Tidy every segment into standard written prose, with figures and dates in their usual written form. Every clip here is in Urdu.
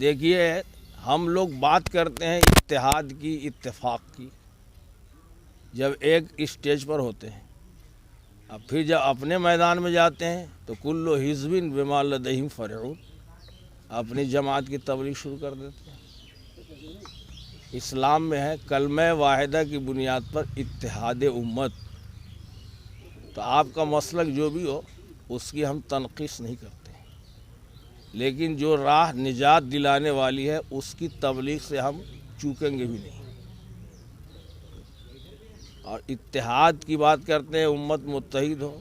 دیکھیے ہم لوگ بات کرتے ہیں اتحاد کی، اتفاق کی، جب ایک اسٹیج پر ہوتے ہیں، اب پھر جب اپنے میدان میں جاتے ہیں تو کل حزب بما لدیہم فرحون، اپنی جماعت کی تبلیغ شروع کر دیتے ہیں۔ اسلام میں ہے کلمہ واحدہ کی بنیاد پر اتحاد امت، تو آپ کا مسلک جو بھی ہو اس کی ہم تنقیص نہیں کرتے، لیکن جو راہ نجات دلانے والی ہے اس کی تبلیغ سے ہم چوکیں گے بھی نہیں۔ اور اتحاد کی بات کرتے ہیں، امت متحد ہو،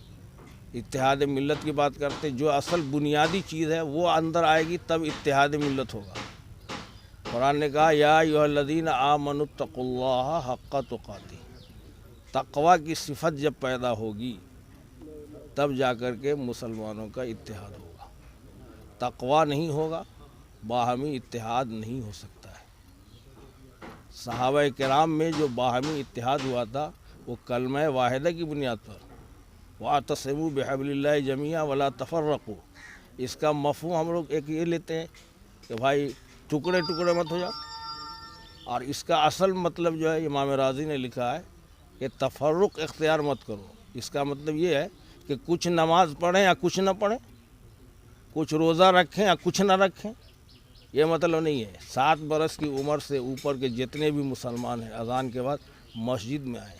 اتحاد ملت کی بات کرتے ہیں، جو اصل بنیادی چیز ہے وہ اندر آئے گی تب اتحاد ملت ہوگا۔ قرآن نے کہا یا ایھا الذین آمنوا اتقوا اللہ حق تقاتہ، تقوی کی صفت جب پیدا ہوگی تب جا کر کے مسلمانوں کا اتحاد ہوگا، تقوی نہیں ہوگا باہمی اتحاد نہیں ہو سکتا ہے۔ صحابہ کرام میں جو باہمی اتحاد ہوا تھا وہ کلمہ واحدہ کی بنیاد پر، وَاعْتَصِمُوا بِحَبْلِ اللَّهِ جَمِيعًا وَلَا تَفَرَّقُوا، اس کا مفہوم ہم لوگ ایک یہ لیتے ہیں کہ بھائی ٹکڑے ٹکڑے مت ہو جاؤ، اور اس کا اصل مطلب جو ہے امام راضی نے لکھا ہے کہ تفرق اختیار مت کرو۔ اس کا مطلب یہ ہے کہ کچھ نماز پڑھیں یا کچھ نہ پڑھیں، کچھ روزہ رکھیں یا کچھ نہ رکھیں، یہ مطلب نہیں ہے۔ 7 برس کی عمر سے اوپر کے جتنے بھی مسلمان ہیں اذان کے بعد مسجد میں آئیں۔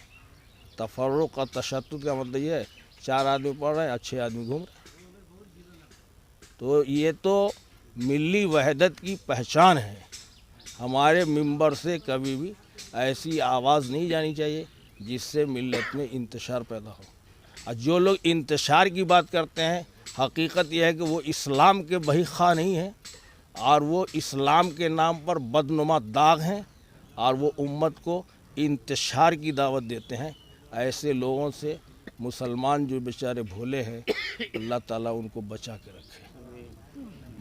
تفرق اور تشدد کا مطلب یہ ہے 4 آدمی پڑھ رہے ہیں اور 6 آدمی گھوم رہے ہیں، تو یہ تو ملی وحدت کی پہچان ہے۔ ہمارے منبر سے کبھی بھی ایسی آواز نہیں جانی چاہیے جس سے ملت میں انتشار پیدا ہو، اور جو لوگ انتشار کی بات کرتے ہیں حقیقت یہ ہے کہ وہ اسلام کے بہی خواہ نہیں ہیں، اور وہ اسلام کے نام پر بدنما داغ ہیں، اور وہ امت کو انتشار کی دعوت دیتے ہیں۔ ایسے لوگوں سے مسلمان جو بیچارے بھولے ہیں اللہ تعالیٰ ان کو بچا کے رکھے۔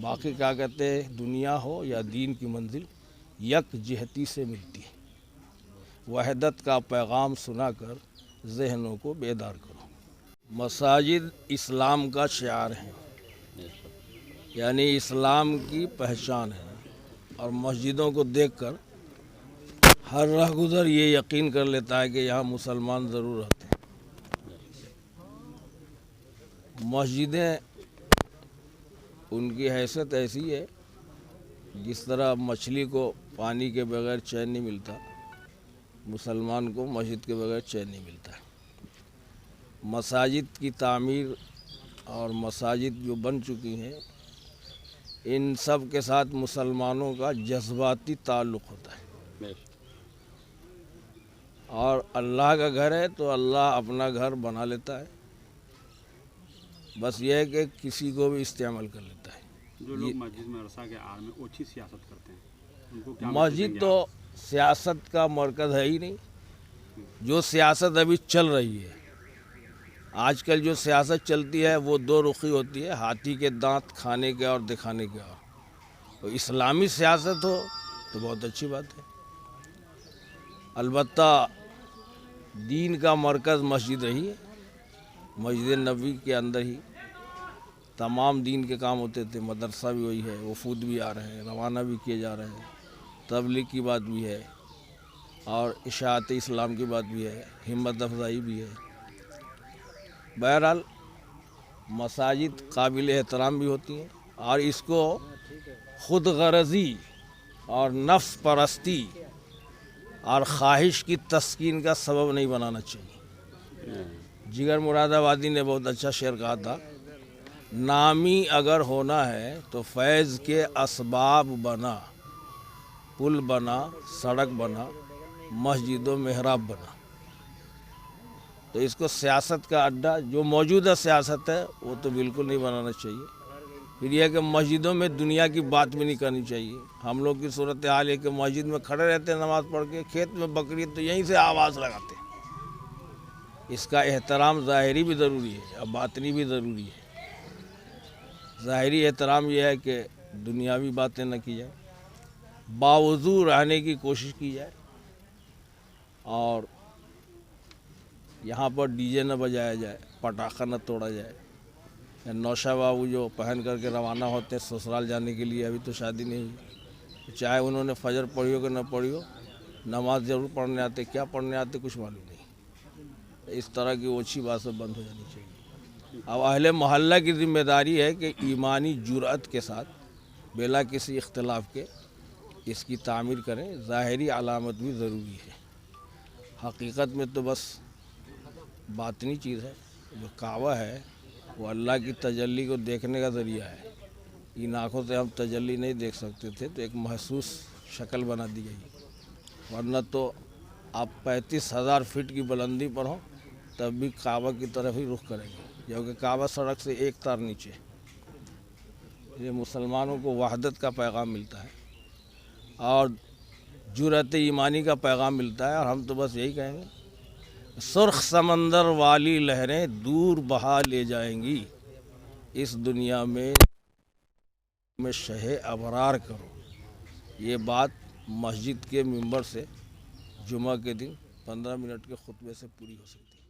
باقی کیا کہتے ہیں، دنیا ہو یا دین کی منزل یک جہتی سے ملتی ہے، وحدت کا پیغام سنا کر ذہنوں کو بیدار کرو۔ مساجد اسلام کا شعار ہے، یعنی اسلام کی پہچان ہے، اور مسجدوں کو دیکھ کر ہر راہ گزر یہ یقین کر لیتا ہے کہ یہاں مسلمان ضرور رہتے ہیں۔ مسجدیں ان کی حیثیت ایسی ہے جس طرح مچھلی کو پانی کے بغیر چین نہیں ملتا، مسلمان کو مسجد کے بغیر چین نہیں ملتا ہے۔ مساجد کی تعمیر اور مساجد جو بن چکی ہیں ان سب کے ساتھ مسلمانوں کا جذباتی تعلق ہوتا ہے، اور اللہ کا گھر ہے تو اللہ اپنا گھر بنا لیتا ہے، بس یہ ہے کہ کسی کو بھی استعمال کر لیتا ہے۔ جو لوگ مسجد مدرسہ کے آڑ میں اوچھی سیاست کرتے ہیں ان کو کیا مسجد تو سیاست کا مرکز ہے ہی نہیں۔ جو سیاست ابھی چل رہی ہے، آج کل جو سیاست چلتی ہے وہ 2 رخی ہوتی ہے، ہاتھی کے دانت کھانے کے اور دکھانے کے، اور تو اسلامی سیاست ہو تو بہت اچھی بات ہے۔ البتہ دین کا مرکز مسجد رہی ہے، مسجد نبوی کے اندر ہی تمام دین کے کام ہوتے تھے، مدرسہ بھی وہی ہے، وفود بھی آ رہے ہیں، روانہ بھی کیے جا رہے ہیں، تبلیغ کی بات بھی ہے، اور اشاعت اسلام کی بات بھی ہے، ہمت افزائی بھی ہے۔ بہرحال مساجد قابل احترام بھی ہوتی ہیں، اور اس کو خود غرضی اور نفس پرستی اور خواہش کی تسکین کا سبب نہیں بنانا چاہیے۔ جگر مراد آبادی نے بہت اچھا شعر کہا تھا، نامی اگر ہونا ہے تو فیض کے اسباب بنا، پل بنا، سڑک بنا، مسجد و محراب بنا۔ تو اس کو سیاست کا اڈا جو موجودہ سیاست ہے وہ تو بالکل نہیں بنانا چاہیے۔ پھر یہ ہے کہ مسجدوں میں دنیا کی بات بھی نہیں کرنی چاہیے۔ ہم لوگ کی صورتحال ہے کہ مسجد میں کھڑے رہتے ہیں نماز پڑھ کے، کھیت میں بکری تو یہیں سے آواز لگاتے ہیں۔ اس کا احترام ظاہری بھی ضروری ہے اور باطنی بھی ضروری ہے۔ ظاہری احترام یہ ہے کہ دنیاوی باتیں نہ کی جائیں، باوضو رہنے کی کوشش کی جائے، اور یہاں پر ڈی جے نہ بجایا جائے، پٹاخہ نہ توڑا جائے۔ نوشا بابو جو پہن کر کے روانہ ہوتے ہیں سسرال جانے کے لیے، ابھی تو شادی نہیں ہوئی، چاہے انہوں نے فجر پڑھی ہو کہ نہ پڑھی ہو، نماز ضرور پڑھنے آتے، کیا پڑھنے آتے کچھ معلوم نہیں۔ اس طرح کی اوچھی بات سے بند ہو جانی چاہیے۔ اب اہل محلہ کی ذمہ داری ہے کہ ایمانی جرأت کے ساتھ بلا کسی اختلاف کے اس کی تعمیر کریں۔ ظاہری علامت بھی ضروری ہے، حقیقت میں تو بس باطنی چیز ہے۔ جو کعبہ ہے وہ اللہ کی تجلی کو دیکھنے کا ذریعہ ہے۔ ان آنکھوں سے ہم تجلی نہیں دیکھ سکتے تھے تو ایک محسوس شکل بنا دی گئی، ورنہ تو آپ 35,000 فٹ کی بلندی پر ہوں تب بھی کعبہ کی طرف ہی رخ کریں گے، کیونکہ کعبہ سڑک سے ایک تار نیچے۔ یہ مسلمانوں کو وحدت کا پیغام ملتا ہے اور جرأت ایمانی کا پیغام ملتا ہے، اور ہم تو بس یہی کہیں گے، سرخ سمندر والی لہریں دور بہا لے جائیں گی، اس دنیا میں شہ ابرار کرو۔ یہ بات مسجد کے ممبر سے جمعہ کے دن 15 منٹ کے خطبے سے پوری ہو سکتی ہے۔